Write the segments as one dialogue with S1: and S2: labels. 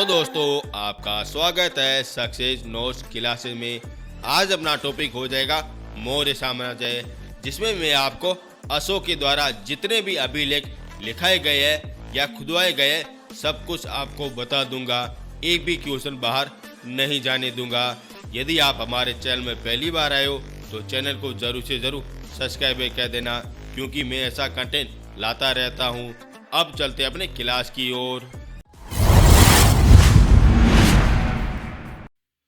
S1: Hello दोस्तों, आपका स्वागत है सक्सेस नोट्स क्लासेस में। आज अपना टॉपिक हो जाएगा मौर्य साम्राज्य, जिसमें मैं आपको अशोक के द्वारा जितने भी अभिलेख लिखाए गए हैं या खुदवाए गए हैं सब कुछ आपको बता दूंगा। एक भी क्वेश्चन बाहर नहीं जाने दूंगा। यदि आप हमारे चैनल में पहली बार आए हो तो चैनल को जरूर से जरूर सब्सक्राइब कर देना, क्योंकि मैं ऐसा कंटेंट लाता रहता हूँ। अब चलते अपने क्लास की ओर।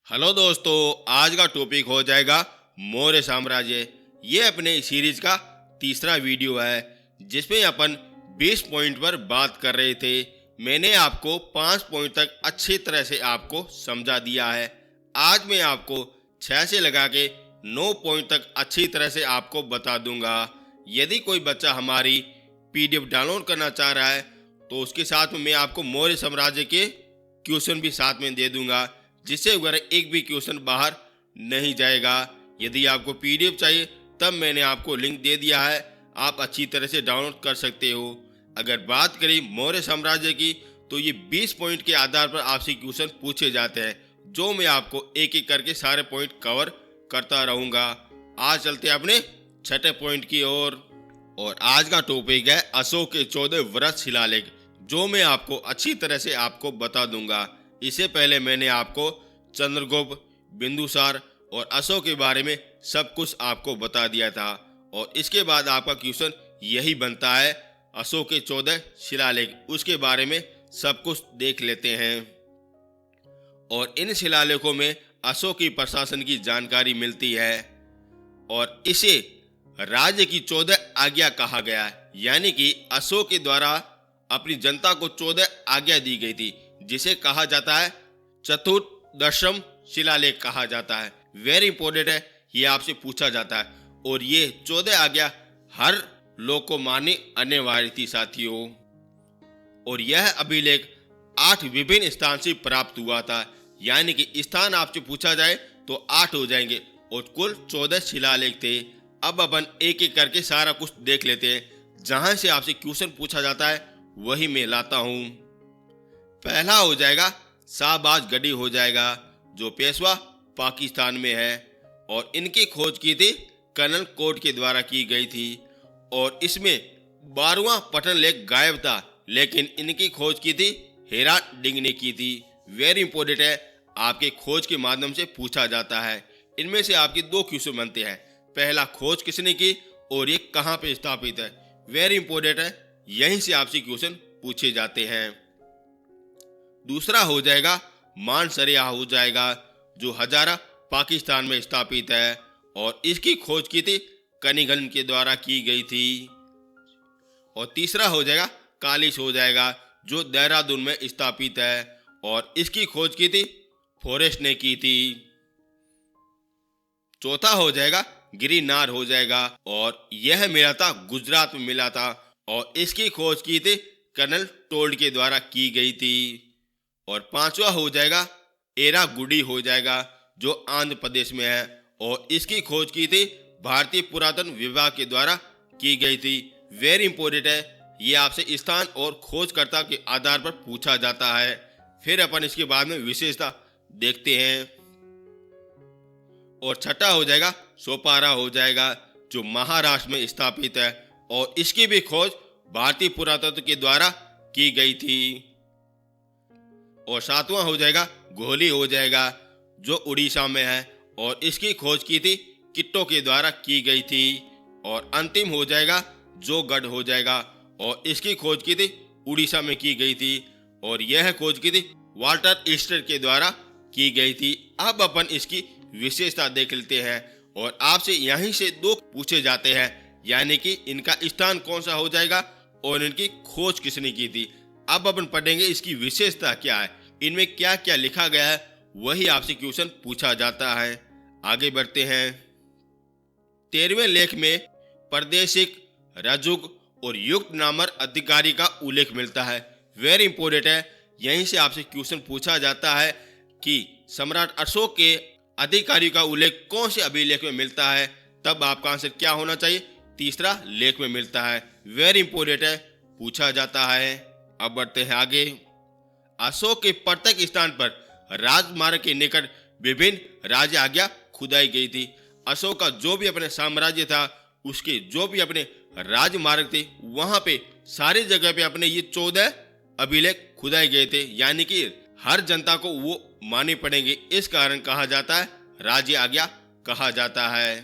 S1: हेलो दोस्तों, आज का टॉपिक हो जाएगा मौर्य साम्राज्य। ये अपने सीरीज का तीसरा वीडियो है, जिसमें अपन 20 पॉइंट पर बात कर रहे थे। मैंने आपको 5 पॉइंट तक अच्छी तरह से आपको समझा दिया है। आज मैं आपको 6 से लगा के 9 पॉइंट तक अच्छी तरह से आपको बता दूंगा। यदि कोई बच्चा हमारी पीडीएफ डाउनलोड करना चाह रहा है तो उसके साथ में मैं आपको मौर्य साम्राज्य के क्वेश्चन भी साथ में दे दूंगा, जिससे वगैरह एक भी क्वेश्चन बाहर नहीं जाएगा। यदि आपको पीडीएफ चाहिए तब मैंने आपको लिंक दे दिया है, आप अच्छी तरह से डाउनलोड कर सकते हो। अगर बात करें मौर्य साम्राज्य की तो ये 20 पॉइंट के आधार पर आपसे क्वेश्चन पूछे जाते हैं, जो मैं आपको एक एक करके सारे पॉइंट कवर करता रहूंगा। आज चलते हैं अपने छठे पॉइंट की ओर। और आज का टॉपिक है अशोक के 14 वृहत शिलालेख, जो मैं आपको अच्छी तरह से आपको बता दूंगा। इससे पहले मैंने आपको चंद्रगुप्त, बिंदुसार और अशोक के बारे में सब कुछ आपको बता दिया था, और इसके बाद आपका क्वेश्चन यही बनता है अशोक के 14 शिलालेख, उसके बारे में सब कुछ देख लेते हैं। और इन शिलालेखों में अशोक की प्रशासन की जानकारी मिलती है, और इसे राज्य की 14 आज्ञा कहा गया है। यानी कि अशोक के द्वारा अपनी जनता को 14 आज्ञा दी गई थी, जिसे कहा जाता है चतुर्दशम शिलालेख कहा जाता है। वेरी इंपॉर्टेंट है, ये आपसे पूछा जाता है। और ये 14 आज्ञा हर लोग को माननी अनिवार्य थी साथियों। और यह अभिलेख 8 विभिन्न स्थान से प्राप्त हुआ था। यानी कि स्थान आपसे पूछा जाए तो 8 हो जाएंगे, और कुल 14 शिलालेख थे। अब अपन एक एक करके सारा कुछ देख लेते हैं। जहां से आपसे क्वेश्चन पूछा जाता है वही मैं लाता हूं। पहला हो जाएगा शाहबाज गढ़ी हो जाएगा, जो पेशवा पाकिस्तान में है, और इनकी खोज की थी कर्नल कोड के द्वारा की गई थी। और इसमें 12वां पठन लेख गायब था, लेकिन इनकी खोज की थी हेरात डिंग ने की थी। वेरी इंपॉर्टेंट है, आपके खोज के माध्यम से पूछा जाता है। इनमें से आपके 2 क्वेश्चन बनते हैं। पहला, खोज किसने की और ये कहाँ पे स्थापित है। वेरी इंपॉर्टेंट है, यहीं से आपसे क्वेश्चन पूछे जाते हैं। दूसरा हो जाएगा मानसरेया हो जाएगा, जो हजारा पाकिस्तान में स्थापित है, और इसकी खोज की थी कनिगन के द्वारा की गई थी। और तीसरा हो जाएगा कालिश हो जाएगा, जो देहरादून में स्थापित है, और इसकी खोज की थी फॉरेस्ट ने की थी। चौथा हो जाएगा गिरिनार हो जाएगा, और यह मिला था गुजरात में मिला था, और इसकी खोज की थी कर्नल टोल्ड के द्वारा की गई थी। और पांचवा हो जाएगा एरागुडी हो जाएगा, जो आंध्र प्रदेश में है, और इसकी खोज की थी भारतीय पुरातन विभाग के द्वारा की गई थी। वेरी इंपॉर्टेंट है, ये आपसे स्थान और खोजकर्ता के आधार पर पूछा जाता है। फिर अपन इसके बाद में विशेषता देखते हैं। और छठा हो जाएगा सोपारा हो जाएगा, जो महाराष्ट्र में स्थापित है, और इसकी भी खोज भारतीय पुरातत्व के द्वारा की गई थी। और सातवां हो जाएगा गोहली हो जाएगा, जो उड़ीसा में है, और इसकी खोज की थी किट्टो के द्वारा की गई थी। और अंतिम हो जाएगा जोगढ़ हो जाएगा, और इसकी खोज की थी उड़ीसा में की गई थी, और यह खोज की थी वाल्टर ईस्टर के द्वारा की गई थी। अब अपन इसकी विशेषता देख लेते हैं, और आपसे यहीं से 2 पूछे जाते हैं, यानी कि इनका स्थान कौन सा हो जाएगा और इनकी खोज किसने की थी। अब अपन पढ़ेंगे इसकी विशेषता क्या है, इनमें क्या क्या लिखा गया है, वही आपसे क्वेश्चन पूछा जाता है। आगे बढ़ते हैं। 13वें लेख में प्रादेशिक, रजुक और युक्त नामक अधिकारी का उल्लेख मिलता है। वेरी इंपॉर्टेंट है, यहीं से आपसे क्वेश्चन पूछा जाता है कि सम्राट अशोक के अधिकारी का उल्लेख कौन से अभिलेख में मिलता है। तब आपका आंसर क्या होना चाहिए, तीसरा लेख में मिलता है। वेरी इंपॉर्टेंट है, पूछा जाता है। अब बढ़ते हैं आगे। अशोक के प्रत्येक स्थान पर राजमार्ग के निकट विभिन्न राज आज्ञा खुदाई गई थी। अशोक का जो भी अपने साम्राज्य था, उसके जो भी अपने राजमार्ग थे, वहां पे सारी जगह पे अपने ये 14 अभिलेख खुदाए गए थे, यानी कि हर जनता को वो माने पड़ेंगे। इस कारण कहा जाता है राज्य आज्ञा कहा जाता है।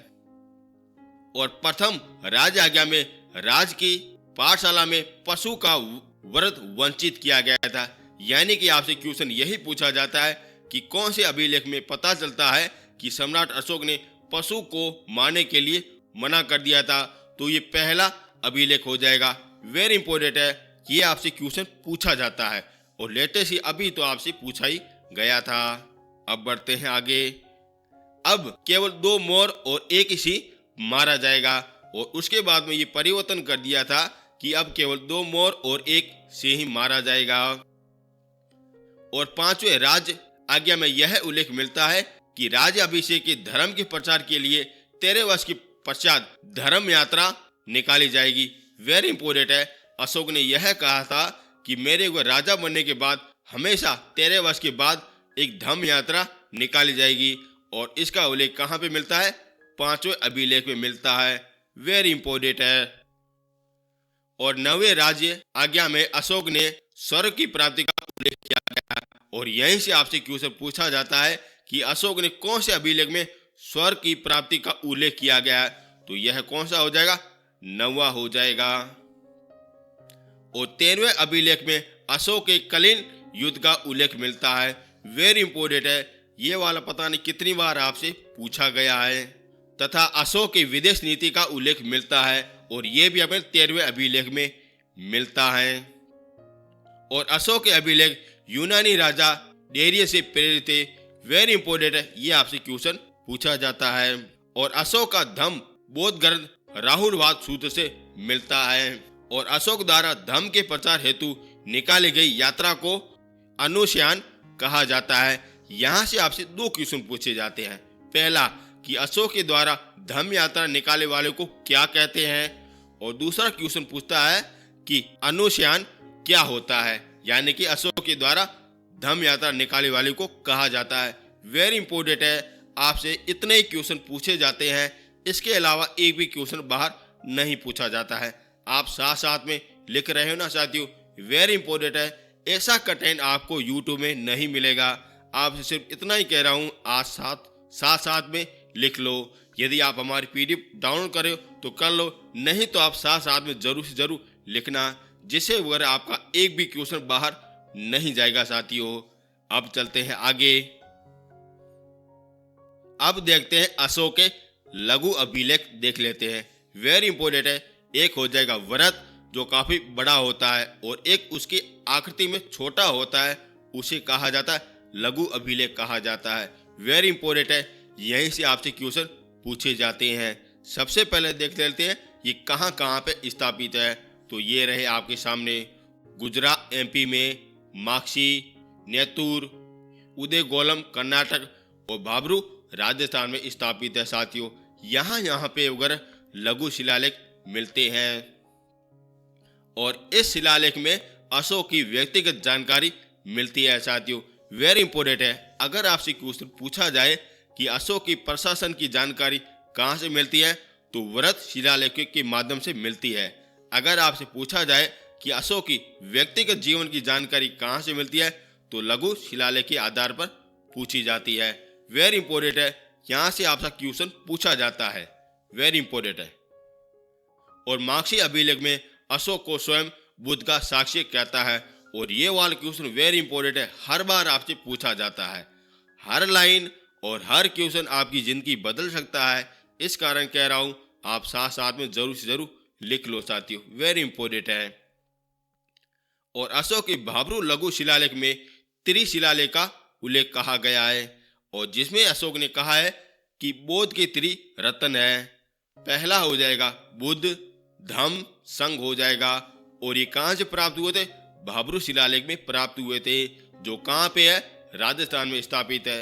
S1: और प्रथम राज आज्ञा में राज की पाठशाला में पशु का व्रत वंचित किया गया था। यानी कि आपसे क्वेश्चन यही पूछा जाता है कि कौन से अभिलेख में पता चलता है कि सम्राट अशोक ने पशु को मारने के लिए मना कर दिया था, तो ये पहला अभिलेख हो जाएगा। वेरी इंपॉर्टेंट है, ये आपसे क्वेश्चन पूछा जाता है और लेटेस्ट ही अभी तो आपसे पूछा ही गया था। अब बढ़ते हैं आगे। अब केवल 2 मोर और 1 सिंह मारा जाएगा और उसके बाद में ये परिवर्तन कर दिया था कि अब केवल 2 मोर और 1 सिंह ही मारा जाएगा। और 5वें राज आज्ञा में यह उल्लेख मिलता है कि राज्य अभिषेक के धर्म के प्रचार के लिए 13 वर्ष के पश्चात धर्म यात्रा निकाली जाएगी। वेरी इंपोर्टेंट है, अशोक ने यह कहा था कि मेरे को राजा बनने के बाद हमेशा 13 वर्ष के बाद एक धर्म यात्रा निकाली जाएगी। और इसका उल्लेख कहाँ पे मिलता है? 5वें अभिलेख में मिलता है। वेरी इंपोर्टेंट है। और 9वें राज्य आज्ञा में अशोक ने स्वर्ग की प्राप्ति का उल्लेख किया गया और यहीं से आपसे क्वेश्चन पूछा जाता है कि अशोक ने कौन से अभिलेख में स्वर्ग की प्राप्ति का उल्लेख किया गया है, तो यह कौन सा हो जाएगा? 9वां हो जाएगा। और 13वें अभिलेख में अशोक के कलिंग युद्ध का उल्लेख मिलता है। वेरी इंपोर्टेंट है, ये वाला पता नहीं कितनी बार आपसे पूछा गया है। तथा अशोक की विदेश नीति का उल्लेख मिलता है और ये भी अपने 13वें अभिलेख में मिलता है। और अशोक के अभिलेख यूनानी राजा डेरियस से प्रेरित थे। वेरी इंपोर्टेंट है, ये आपसे क्वेश्चन पूछा जाता है। और अशोक का धम्म बौद्ध ग्रंथ राहुलवाद सूत्र से मिलता है। और अशोक द्वारा धम्म के प्रचार हेतु निकाली गई यात्रा को अनुष्ठान कहा जाता है। यहाँ से आपसे 2 क्वेश्चन पूछे जाते हैं। पहला कि अशोक के द्वारा धम्म यात्रा निकाले वाले को क्या कहते हैं, और दूसरा क्वेश्चन पूछता है कि अनुष्ठान क्या होता है, यानी कि अशोक के द्वारा धम्म यात्रा निकाले वाले को कहा जाता है। वेरी इंपोर्टेंट है, आपसे इतने ही क्वेश्चन पूछे जाते हैं, इसके अलावा एक भी क्वेश्चन बाहर नहीं पूछा जाता है। आप साथ साथ में लिख रहे हो ना साथियों? वेरी इंपोर्टेंट है, ऐसा कंटेंट आपको यूट्यूब में नहीं मिलेगा। आपसे सिर्फ इतना ही कह रहा हूँ, आज साथ साथ में लिख लो। यदि आप हमारी PDF डाउनलोड करें तो कर लो, नहीं तो आप साथ साथ में जरूर से जरूर लिखना, जिससे वगैरह आपका एक भी क्वेश्चन बाहर नहीं जाएगा साथियों। अब चलते हैं आगे। अब देखते हैं अशोक के लघु अभिलेख देख लेते हैं। वेरी इंपोर्टेंट है, एक हो जाएगा व्रत जो काफी बड़ा होता है और एक उसकी आकृति में छोटा होता है, उसे कहा जाता है लघु अभिलेख कहा जाता है। वेरी इंपोर्टेंट है, यहीं से आपसे क्वेश्चन पूछे जाते हैं। सबसे पहले देख लेते हैं ये कहाँ कहाँ पे स्थापित है। तो ये रहे आपके सामने, गुजरात MP में, माक्सी नेतूर, उदयगोलम कर्नाटक और भाबरू राजस्थान में स्थापित है साथियों। यहाँ पे वगैरह लघु शिलालेख मिलते हैं और इस शिलालेख में अशोक की व्यक्तिगत जानकारी मिलती है साथियों। वेरी इंपोर्टेंट है, अगर आपसे क्वेश्चन पूछा जाए कि अशोक की प्रशासन की जानकारी कहाँ से मिलती है, तो व्रत शिलालेख के माध्यम से मिलती है। अगर आपसे पूछा जाए कि अशोक की व्यक्तिगत जीवन की जानकारी कहाँ से मिलती है, तो लघु शिलालेख के आधार पर पूछी जाती है। वेरी इंपोर्टेंट है, यहाँ से आपका क्वेश्चन पूछा जाता है। वेरी इंपोर्टेंट है। और मार्क्सी अभिलेख में अशोक को स्वयं बुद्ध का साक्ष्य कहता है और ये वाला क्वेश्चन वेरी इंपोर्टेंट है, हर बार आपसे पूछा जाता है। हर लाइन और हर क्वेश्चन आपकी जिंदगी बदल सकता है, इस कारण कह रहा हूं आप साथ साथ में जरूर से जरूर लिख लो साथियों। वेरी इंपोर्टेंट है। और अशोक के भाबरू लघु शिलालेख में त्रिशिलालेख का उल्लेख कहा गया है और जिसमें अशोक ने कहा है कि बौद्ध के त्रिरत्न है। पहला हो जाएगा बुद्ध, धम्म, संघ हो जाएगा। और ये कहाँ से प्राप्त हुए थे? भाबरू शिलालेख में प्राप्त हुए थे, जो कहाँ पे है? राजस्थान में स्थापित है।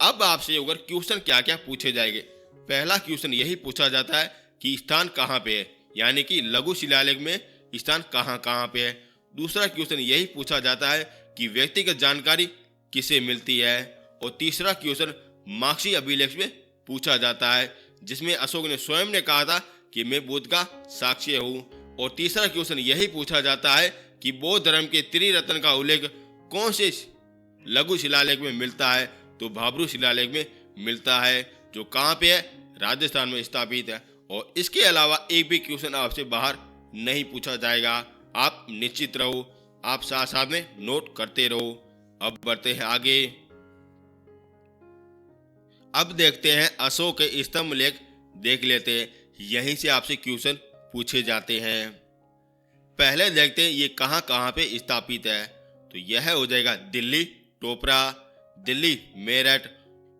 S1: अब आपसे अगर क्वेश्चन क्या क्या पूछे जाएंगे, पहला क्वेश्चन यही पूछा जाता है कि स्थान कहाँ पे है, यानी कि लघु शिलालेख में स्थान कहाँ कहाँ पे है। दूसरा क्वेश्चन यही पूछा जाता है कि व्यक्तिगत जानकारी किसे मिलती है। और तीसरा क्वेश्चन मार्क्सी अभिलेख में पूछा जाता है, जिसमें अशोक ने स्वयं ने कहा था कि मैं बुद्ध का साक्ष्य हूँ। और तीसरा क्वेश्चन यही पूछा जाता है कि बौद्ध धर्म के त्रिरत्न का उल्लेख कौन से लघु शिलालेख में मिलता है। तो भाब्रू शिलालेख में मिलता है, जो कहाँ पे है, राजस्थान में स्थापित है। और इसके अलावा एक भी क्वेश्चन आपसे बाहर नहीं पूछा जाएगा। आप निश्चित रहो, आप साथ साथ में नोट करते रहो। अब बढ़ते हैं आगे। अब देखते हैं अशोक के स्तंभ लेख देख लेते हैं, यहीं से आपसे क्वेश्चन पूछे जाते हैं। पहले देखते हैं ये कहाँ कहाँ पे स्थापित है। तो यह हो जाएगा दिल्ली टोपरा, दिल्ली मेरठ,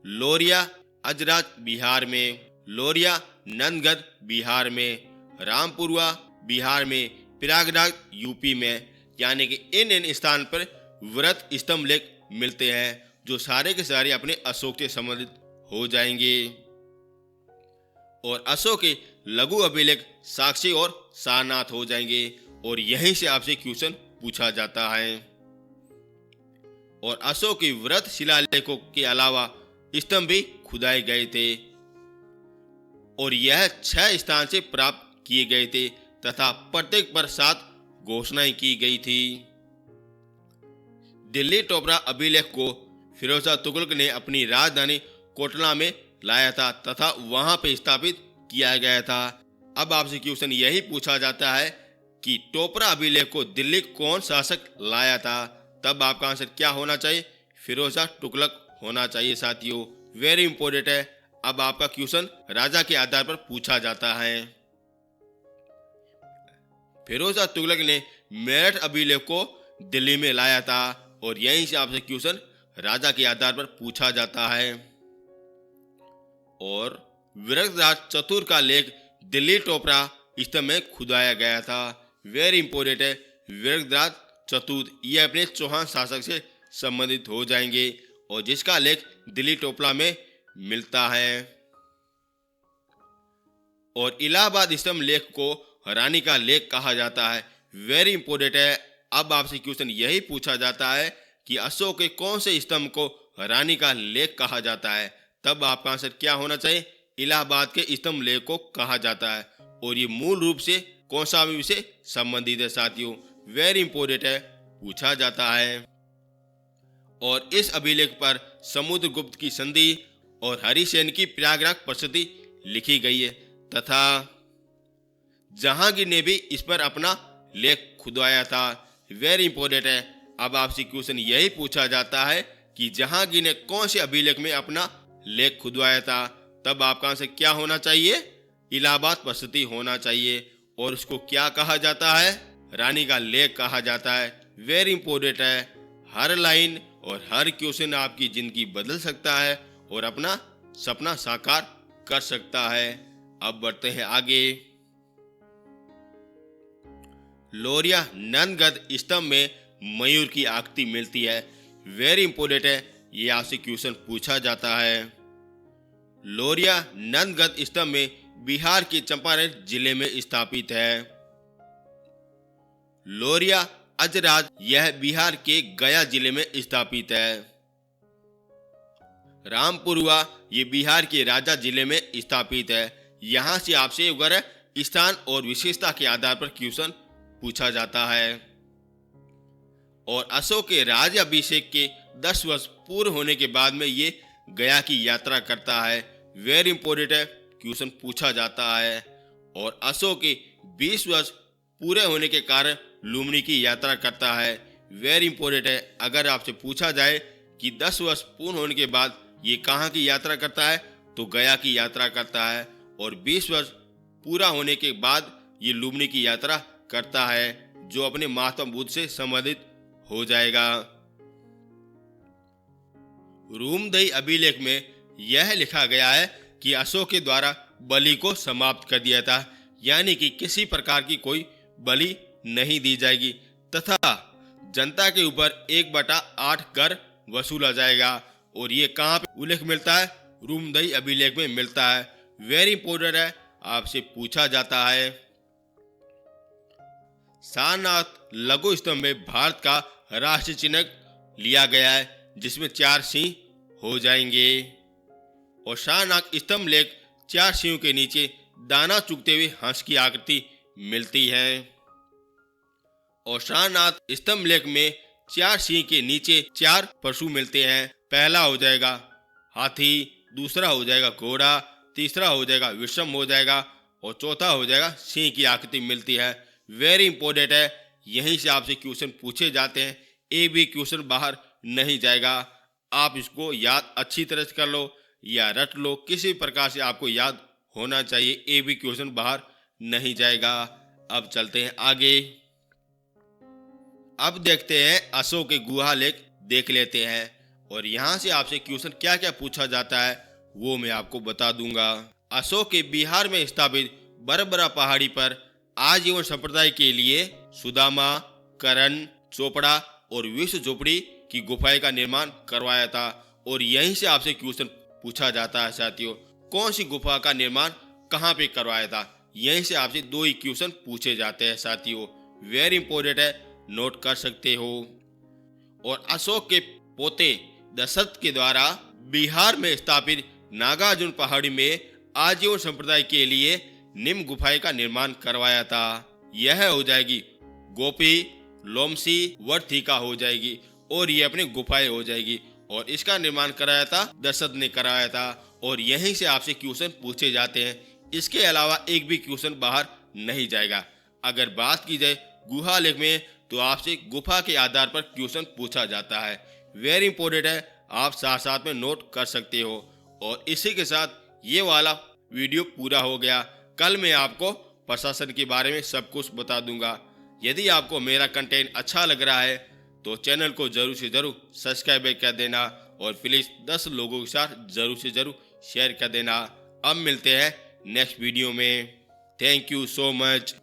S1: लोरिया अजराज बिहार में, लोरिया नंदगढ़ बिहार में, रामपुरवा बिहार में, प्रयागराज यूपी में। यानी कि इन स्थान पर व्रत स्तंभ लेख मिलते हैं, जो सारे के सारे अपने अशोक से संबंधित हो जाएंगे। और अशोक के लघु अभिलेख साक्षी और सारनाथ हो जाएंगे। और यहीं से आपसे क्वेश्चन पूछा जाता है। और अशोक के व्रत शिलालेखों के अलावा स्तंभ भी खुदाए गए थे, और यह 6 स्थान से प्राप्त किए गए थे तथा प्रत्येक पर 7 घोषणाएं की गई थी। दिल्ली टोपरा अभिलेख को फिरोज तुगलक ने अपनी राजधानी कोटला में लाया था तथा वहां पे स्थापित किया गया था। अब आपसे क्वेश्चन यही पूछा जाता है कि टोपरा अभिलेख को दिल्ली कौन शासक लाया था। तब आपका आंसर क्या होना चाहिए, फिरोज तुगलक होना चाहिए साथियों। वेरी इंपॉर्टेंट है। अब आपका क्वेश्चन राजा के आधार पर पूछा जाता है। फिरोज तुगलक ने मेरठ अभिलेख को दिल्ली में लाया था, और यहीं से आपसे क्वेश्चन राजा के आधार पर पूछा जाता है। और विरगराज चतुर का लेख दिल्ली टोपरा स्तंभ में खुदाया गया था। वेरी इंपॉर्टेंट है। विरगराज चतुर ये अपने चौहान शासक से संबंधित हो जाएंगे, और जिसका लेख दिल्ली टोपरा में मिलता है। और इलाहाबाद स्तंभ लेख को रानी का लेख कहा जाता है। वेरी इंपॉर्टेंट है। अब आपसे क्वेश्चन यही पूछा जाता है कि अशोक के कौन से स्तंभ को रानी का लेख कहा जाता है। तब आपका आंसर क्या होना चाहिए, इलाहाबाद के स्तंभ लेख को कहा जाता है। और ये मूल रूप से कौन सा विषय संबंधित है साथियों। वेरी इंपॉर्टेंट है, पूछा जाता है। और इस अभिलेख पर समुद्रगुप्त की संधि और हरिसेन की प्रयागराज प्रसिद्धि लिखी गई है, तथा जहांगीर ने भी इस पर अपना लेख खुदवाया था। वेरी इंपॉर्टेंट है। अब आपसे क्वेश्चन यही पूछा जाता है कि जहांगीर ने कौन से अभिलेख में अपना लेख खुदवाया था। तब आपका आंसर क्या होना चाहिए, इलाहाबाद प्रसिद्धि होना चाहिए। और उसको क्या कहा जाता है, रानी का लेख कहा जाता है। वेरी इंपॉर्टेंट है। हर लाइन और हर क्वेश्चन आपकी जिंदगी बदल सकता है और अपना सपना साकार कर सकता है। अब बढ़ते हैं आगे। लोरिया नंदगढ़ स्तंभ में मयूर की आकृति मिलती है। वेरी इंपॉर्टेंट है, ये आपसे क्वेश्चन पूछा जाता है। लोरिया नंदगढ़ स्तंभ में बिहार के चंपारण जिले में स्थापित है। लोरिया अजराज यह बिहार के गया जिले में स्थापित है। रामपुरवा ये बिहार के राजा जिले में स्थापित है। यहाँ से आपसे वगैरह स्थान और विशेषता के आधार पर क्वेश्चन पूछा जाता है। और अशोक के राज्याभिषेक के 10 वर्ष पूर्ण होने के बाद में ये गया की यात्रा करता है। वेरी इंपॉर्टेंट है, क्वेश्चन पूछा जाता है। और अशोक के 20 वर्ष पूरे होने के कारण लुम्बिनी की यात्रा करता है। वेरी इंपॉर्टेंट है। अगर आपसे पूछा जाए कि 10 वर्ष पूर्ण होने के बाद ये कहाँ की यात्रा करता है, तो गया की यात्रा करता है। और 20 वर्ष पूरा होने के बाद ये लुम्बिनी की यात्रा करता है, जो अपने महात्मा बुद्ध से संबंधित हो जाएगा। रूमदई अभिलेख में यह लिखा गया है कि अशोक के द्वारा बलि को समाप्त कर दिया था, यानी कि किसी प्रकार की कोई बलि नहीं दी जाएगी तथा जनता के ऊपर 1/8 कर वसूला जाएगा। और ये कहाँ पे उल्लेख मिलता है, रूमदई अभिलेख में मिलता है। वेरी इंपॉर्टेंट है, आपसे पूछा जाता है। सारनाथ लघु स्तंभ में भारत का राष्ट्रीय चिन्ह लिया गया है जिसमें 4 सिंह हो जाएंगे। और शाहनाग स्तंभ लेख 4 सिंहों के नीचे दाना चुगते हुए हंस की आकृति मिलती है। और शाहनाग स्तंभ लेख में 4 सिंह के नीचे 4 पशु मिलते हैं। पहला हो जाएगा हाथी, दूसरा हो जाएगा घोड़ा, तीसरा हो जाएगा विषम हो जाएगा और चौथा हो जाएगा सिंह की आकृति मिलती है। वेरी इंपॉर्टेंट है, यहीं से आपसे क्वेश्चन पूछे जाते हैं। एक भी क्वेश्चन बाहर नहीं जाएगा। आप इसको याद अच्छी तरह से कर लो या रट लो, किसी प्रकार से आपको याद होना चाहिए। एक भी क्वेश्चन बाहर नहीं जाएगा। अब चलते हैं आगे। अब देखते हैं अशोक के गुहा लेख देख लेते हैं और यहाँ से आपसे क्वेश्चन क्या क्या पूछा जाता है वो मैं आपको बता दूंगा। अशोक के बिहार में स्थापित बरबरा पहाड़ी पर आजीवन संप्रदाय के लिए सुदामा, करण, चोपड़ा और विश्व झोपड़ी की गुफाएं का निर्माण करवाया था। और यहीं से आपसे क्वेश्चन पूछा जाता है साथियों, कौन सी गुफा का निर्माण कहाँ पे करवाया था। यहीं से आपसे 2 ही क्वेश्चन पूछे जाते हैं साथियों। वेरी इंपॉर्टेंट है, नोट कर सकते हो। और अशोक के पोते दशरथ के द्वारा बिहार में स्थापित नागार्जुन पहाड़ी में आजीवन संप्रदाय के लिए निम्न गुफाएं का निर्माण करवाया था। यह हो जाएगी गोपी, लोमसी, वर्थिका हो जाएगी और ये अपनी गुफाएं हो जाएगी। और इसका निर्माण कराया था दशरथ ने कराया था। और यहीं से आपसे क्वेश्चन पूछे जाते हैं। इसके अलावा एक भी क्वेश्चन बाहर नहीं जाएगा। अगर बात की जाए गुहा लेख में तो आपसे गुफा के आधार पर क्वेश्चन पूछा जाता है। वेरी इंपॉर्टेंट है, आप साथ साथ में नोट कर सकते हो। और इसी के साथ ये वाला वीडियो पूरा हो गया। कल मैं आपको प्रशासन के बारे में सब कुछ बता दूंगा। यदि आपको मेरा कंटेंट अच्छा लग रहा है तो चैनल को जरूर से जरूर सब्सक्राइब कर देना और प्लीज 10 लोगों के साथ जरूर से जरूर शेयर कर देना। अब मिलते हैं नेक्स्ट वीडियो में। Thank you so much.